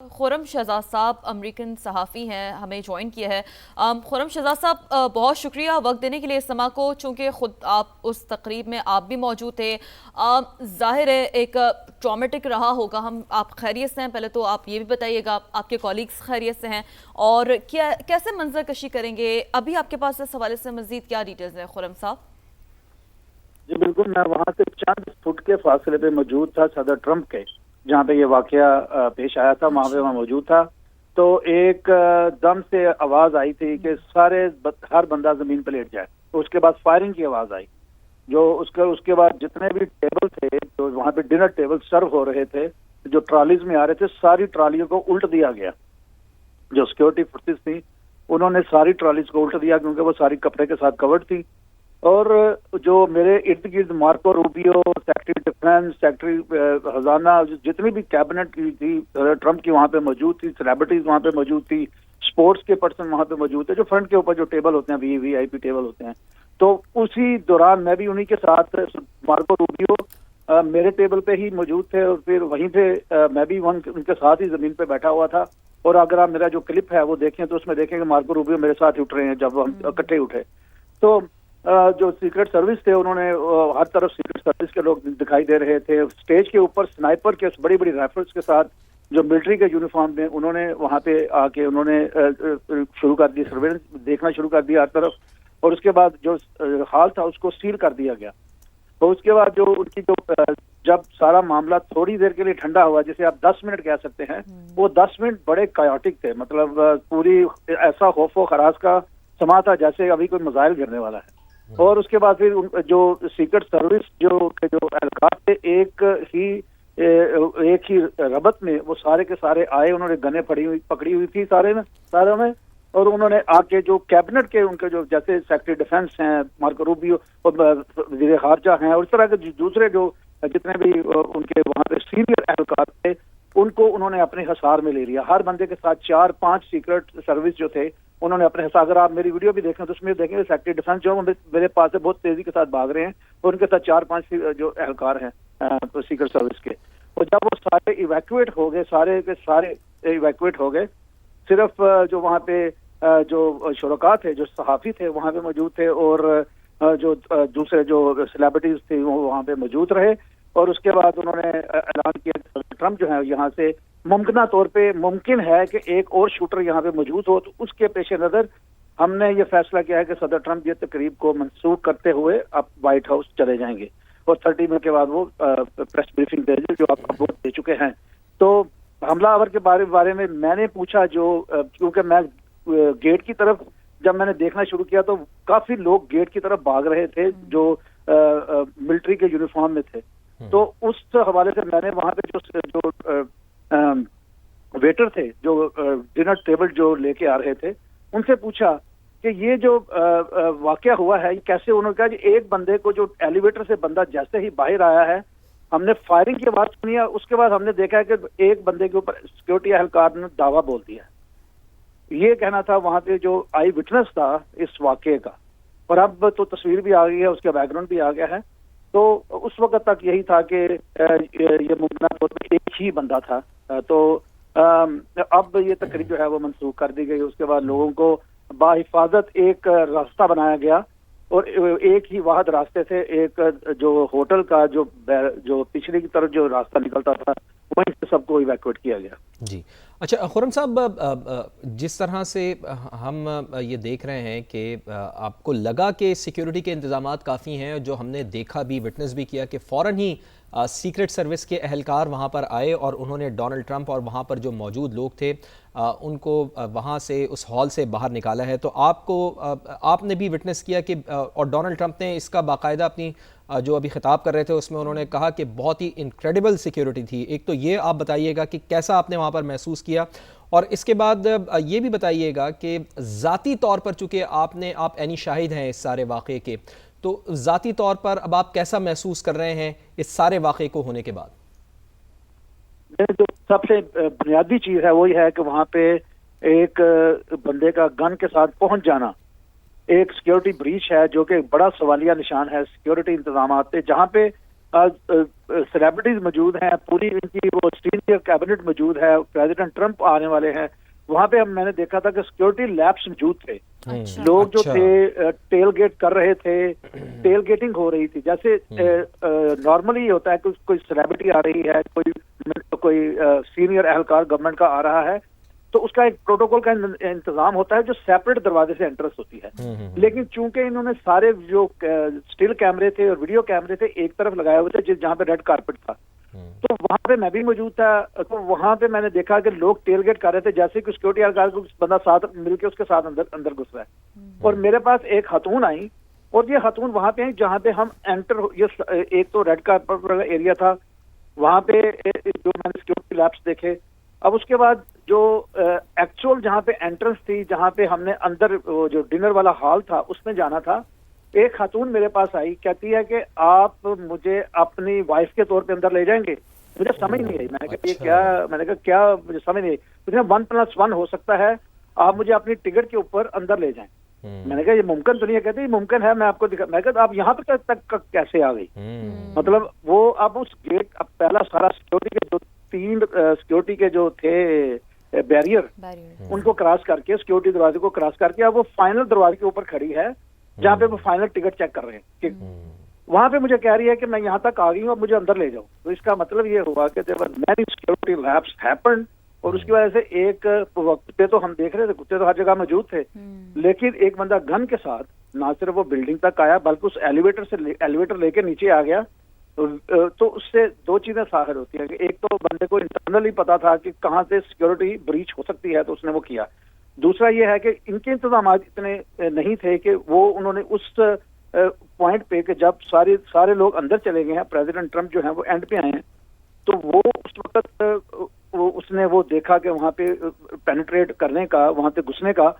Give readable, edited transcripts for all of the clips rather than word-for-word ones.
खुर्रम शहजाद साहब अमेरिकन सहाफ़ी हैं, हमें ज्वाइन किया है। खुर्रम शहजाद साहब, बहुत शुक्रिया वक्त देने के लिए इस समा को, चूँकि ख़ुद आप उस तकरीब में आप भी मौजूद थे। ज़ाहिर है एक ट्रॉमेटिक रहा होगा। आप खैरियत से हैं? पहले तो आप ये भी बताइएगा आपके कॉलीग्स खैरियत से हैं, और क्या कैसे मंजर कशी करेंगे? अभी आपके पास इस हवाले से मज़ीद क्या डिटेल्स हैं खुर्रम साहब? जी बिल्कुल, मैं वहाँ से चंद फुट के फासले पे मौजूद था, सदर ट्रंप के, जहाँ पे ये वाकया पेश आया था, वहाँ पे मैं मौजूद था। तो एक दम से आवाज आई थी कि हर बंदा जमीन पे लेट जाए। तो उसके बाद फायरिंग की आवाज आई, जो उसके बाद जितने भी टेबल थे, जो वहाँ पे डिनर टेबल सर्व हो रहे थे, जो ट्रॉलीज में आ रहे थे, सारी ट्रॉलियों को उल्ट दिया गया। जो सिक्योरिटी फोर्सेस थी, उन्होंने सारी ट्रॉलीज को उल्ट दिया, क्योंकि वो सारी कपड़े के साथ कवर्ड थी। और जो मेरे इर्द गिर्द Marco Rubio, secretary defence, secretary खजाना, जितनी भी कैबिनेट की थी ट्रंप की वहाँ पे मौजूद थी, सेलिब्रिटीज वहाँ पे मौजूद थी, स्पोर्ट्स के पर्सन वहाँ पे मौजूद थे, जो फ्रंट के ऊपर जो टेबल होते हैं, वीआईपी टेबल होते हैं। तो उसी दौरान मैं भी उन्हीं के साथ, मार्को रूबियो मेरे टेबल पे ही मौजूद थे, और फिर वहीं पे मैं भी उनके साथ ही जमीन पे बैठा हुआ था। और अगर आप मेरा जो क्लिप है वो देखें तो उसमें देखें कि मार्को रूबियो मेरे साथ ही उठ रहे हैं जब हम इकट्ठे उठे। तो जो सीक्रेट सर्विस थे, उन्होंने हर तरफ सीक्रेट सर्विस के लोग दिखाई दे रहे थे। स्टेज के ऊपर स्नाइपर के बड़ी बड़ी राइफल्स के साथ, जो मिलिट्री के यूनिफॉर्म में, उन्होंने वहां पे आके उन्होंने शुरू कर दी, सर्वेलेंस देखना शुरू कर दिया हर तरफ। और उसके बाद जो हाल था उसको सील कर दिया गया। तो उसके बाद जो उनकी जब सारा मामला थोड़ी देर के लिए ठंडा हुआ, जिसे आप 10 मिनट कह सकते हैं, वो 10 मिनट बड़े कायोटिक थे। मतलब पूरी ऐसा खौफ व खराश का समा था जैसे अभी कोई मिसाइल गिरने वाला है। और उसके बाद फिर जो सीक्रेट सर्विस जो एहलकार थे, एक ही रबत में वो सारे के सारे आए। उन्होंने गने पकड़ी हुई थी सारे में। और उन्होंने आके जो कैबिनेट के उनके जो जैसे सेक्रेटरी डिफेंस हैं, मार्को रूबियो, और वज़ीर खारजा हैं, और इस तरह के दूसरे जो जितने भी उनके वहाँ पे सीनियर एहलकार थे, उनको उन्होंने अपने हिसार में ले लिया। हर बंदे के साथ 4-5 सीक्रेट सर्विस जो थे, उन्होंने अपने हिसाब, अगर आप मेरी वीडियो भी देखें तो उसमें देखेंगे सेक्रेटरी डिफेंस जो मेरे पास से बहुत तेजी के साथ भाग रहे हैं, और उनके साथ 4-5 जो एहलकार हैं सीक्रेट सर्विस के। और जब वो सारे इवैक्यूएट हो गए, सारे के सारे इवैक्यूएट हो गए, सिर्फ जो वहाँ पे जो शुरका थे, जो सहाफ़ी थे वहाँ पे मौजूद थे, और जो दूसरे जो सेलिब्रिटीज थे वो वहाँ पे मौजूद रहे। और उसके बाद उन्होंने ऐलान किया कि ट्रंप जो है यहाँ से मुमकिन तौर पे मुमकिन है कि एक और शूटर यहाँ पे मौजूद हो। तो उसके पेश नज़र हमने ये फैसला किया है कि सदर ट्रंप ये तकरीब को मंसूख करते हुए अब व्हाइट हाउस चले जाएंगे, और 30 मिनट के बाद वो प्रेस ब्रीफिंग देंगे, जो आप वोट दे चुके हैं। तो हमलावर के बारे में मैंने पूछा, जो क्योंकि मैं गेट की तरफ जब मैंने देखना शुरू किया तो काफी लोग गेट की तरफ भाग रहे थे जो मिलिट्री के यूनिफॉर्म में थे। तो उस हवाले से मैंने वहां पे जो वेटर थे, जो डिनर टेबल जो लेके आ रहे थे, उनसे पूछा कि ये जो वाकया हुआ है ये कैसे। उन्होंने कहा कि एक बंदे को, जो एलिवेटर से बंदा जैसे ही बाहर आया है, हमने फायरिंग की आवाज सुनी है, उसके बाद हमने देखा है कि एक बंदे के ऊपर सिक्योरिटी एहलकार ने दावा बोल दिया। ये कहना था वहां पे जो आई विटनेस था इस वाकये का। और अब तो तस्वीर भी आ गई है, उसका बैकग्राउंड भी आ गया है। तो उस वक्त तक यही था कि ये मुमकिन तौर पर एक ही बंदा था। तो अब ये तकरीब जो है वो मंसूख कर दी गई। उसके बाद लोगों को बाहिफाजत एक रास्ता बनाया गया, और एक ही वाहद रास्ते से एक जो होटल का जो पिछले की तरफ जो रास्ता निकलता था, वहीं से सबको इवैक्यूएट किया गया। जी अच्छा खुर्रम साहब, जिस तरह से हम ये देख रहे हैं कि आपको लगा कि सिक्योरिटी के इंतजामात काफ़ी हैं, जो हमने देखा भी, विटनेस भी किया कि फ़ौरन ही सीक्रेट सर्विस के अहलकार वहाँ पर आए और उन्होंने डोनाल्ड ट्रंप और वहाँ पर जो मौजूद लोग थे उनको वहाँ से, उस हॉल से बाहर निकाला है। तो आपने भी विटनेस किया कि और डोनाल्ड ट्रंप ने इसका बाकायदा अपनी जो अभी खिताब कर रहे थे उसमें उन्होंने कहा कि बहुत ही इनक्रेडिबल सिक्योरिटी थी। एक तो ये आप बताइएगा कि कैसा आपने वहाँ पर महसूस किया, और इसके बाद ये भी बताइएगा कि ज़ाती तौर पर, चूँकि आप ऐनी शाहिद हैं इस सारे वाक़े के, तो ज़ाती तौर पर अब आप कैसा महसूस कर रहे हैं इस सारे वाक़े को होने के बाद? जो सबसे बुनियादी चीज़ है वही है कि वहाँ पे एक बंदे का गन के साथ पहुंच जाना एक सिक्योरिटी ब्रीच है, जो कि बड़ा सवालिया निशान है सिक्योरिटी इंतजाम पे, जहाँ पे सेलिब्रिटीज मौजूद हैं, पूरी इनकी वो सीनियर कैबिनेट मौजूद है, प्रेसिडेंट ट्रंप आने वाले हैं। वहां पे मैंने देखा था कि सिक्योरिटी लैब्स मौजूद थे। अच्छा। लोग जो अच्छा। थे टेल गेट कर रहे थे, टेल गेटिंग हो रही थी। जैसे नॉर्मली ये होता है कि कोई सेलिब्रिटी आ रही है, कोई सीनियर एहलकार गवर्नमेंट का आ रहा है, तो उसका एक प्रोटोकॉल का इंतजाम होता है जो सेपरेट दरवाजे से एंट्रेंस होती है। लेकिन चूंकि इन्होंने सारे जो स्टिल कैमरे थे और वीडियो कैमरे थे एक तरफ लगाए हुए थे, जहां पे रेड कारपेट था, तो वहां पे मैं भी मौजूद था। तो वहां पे मैंने देखा कि लोग टेल गेट कर रहे थे, जैसे कि सिक्योरिटी एहलकार को बंदा साथ मिलके उसके साथ अंदर घुस रहा है। और मेरे पास एक खातून आई, और ये खातून वहां पे आई जहां पे हम एंटर, ये एक तो रेड कारपेट एरिया था, वहां पे जो मैंने सिक्योरिटी लैब्स देखे। अब उसके बाद जो एक्चुअल जहां पे एंट्रेंस थी, जहां पे हमने अंदर जो डिनर वाला हॉल था उसमें जाना था, एक खातून मेरे पास आई, कहती है कि आप मुझे अपनी वाइफ के तौर पे अंदर ले जाएंगे। मुझे समझ नहीं आई। मैंने कहा ये क्या, मैंने कहा क्या, मुझे समझ नहीं आई। मुझे 1+1 हो सकता है, आप मुझे अपनी टिकट के ऊपर अंदर ले जाएं। मैंने कहा ये मुमकिन तो नहीं है। कहते ये मुमकिन है, मैं आपको दिखा। मैं कहता आप यहाँ पे तक कैसे आ गई? मतलब वो अब उस गेट, अब पहला सारा सिक्योरिटी के जो 3 सिक्योरिटी के जो थे बैरियर, उनको क्रॉस करके, सिक्योरिटी दरवाजे को क्रॉस करके, अब वो फाइनल दरवाजे के ऊपर खड़ी है जहाँ पे वो फाइनल टिकट चेक कर रहे हैं कि वहां पे मुझे कह रही है कि मैं यहाँ तक आ गई हूँ, अब मुझे अंदर ले जाओ। तो इसका मतलब ये हुआ कि मैनी सिक्योरिटी लैप्स हैपेंड, और उसकी वजह से एक कुत्ते तो हम देख रहे थे, कुत्ते तो हर जगह मौजूद थे, लेकिन एक बंदा गन के साथ ना सिर्फ वो बिल्डिंग तक आया बल्कि उस एलिवेटर लेके नीचे आ गया। तो उससे 2 चीजें साहिर होती है कि एक तो बंदे को इंटरनली पता था कि कहाँ से सिक्योरिटी ब्रीच हो सकती है, तो उसने वो किया। दूसरा ये है कि इनके इंतजाम इतने नहीं थे कि वो उन्होंने उस पॉइंट पे कि जब सारे लोग अंदर चले गए हैं, प्रेसिडेंट ट्रंप जो है वो एंड पे आए हैं, तो वो उस वक्त उसने वो देखा कि वहां पे पेनिट्रेट करने का, वहां पे घुसने का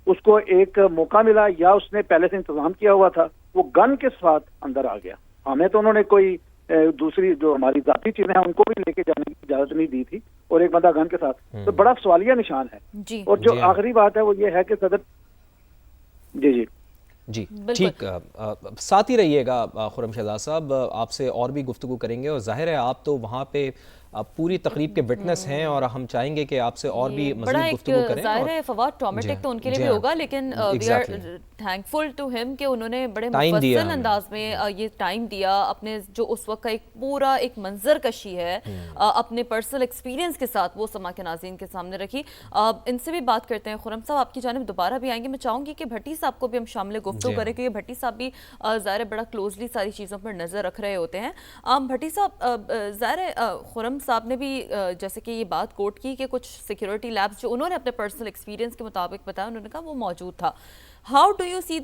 उसको एक मौका मिला, या उसने पहले से इंतजाम किया हुआ था, वो गन के साथ अंदर आ गया। हमें तो उन्होंने कोई दूसरी जो हमारी जाती चीजें हैं उनको भी लेके जाने की इजाजत नहीं दी थी, और एक बंदा गन के साथ, तो बड़ा सवालिया निशान है जी। और जो आखिरी बात है वो ये है कि सदर जी ठीक, साथ ही रहिएगा खुर्रम शहजाद साहब, आपसे और भी गुफ्तगू करेंगे। और जाहिर है आप तो वहाँ पे पूरी तकरीब के विटनेस हैं, और हम चाहेंगे कि आपसे और भी मज़ीद गुफ्तगू करें। जाहिर है फवाद ट्रॉमेटिक तो उनके लिए भी होगा, लेकिन we are thankful to him कि उन्होंने बड़े मुफस्सल अंदाज में ये टाइम दिया, अपने जो उस वक्त का एक पूरा एक मंजर कशी है अपने पर्सनल एक्सपीरियंस के साथ वो समा के नाज़रीन के सामने रखी। इनसे भी बात करते हैं। खुर्रम साहब आपकी जानिब दोबारा भी आएंगे। मैं चाहूँगी कि भट्टी साहब को भी हम शामिल गुफ्तगू करें, क्योंकि भट्टी साहब भी ज़ाहिर बड़ा क्लोजली सारी चीज़ों पर नज़र रख रहे होते हैं। भट्टी साहब, ज़ाहिर खुर्रम साहब ने भी जैसे कि ये बात कोट की कि कुछ सिक्योरिटी लैब्स जो उन्होंने अपने पर्सनल एक्सपीरियंस के मुताबिक बताया, उन्होंने कहा वो मौजूद था। How do you see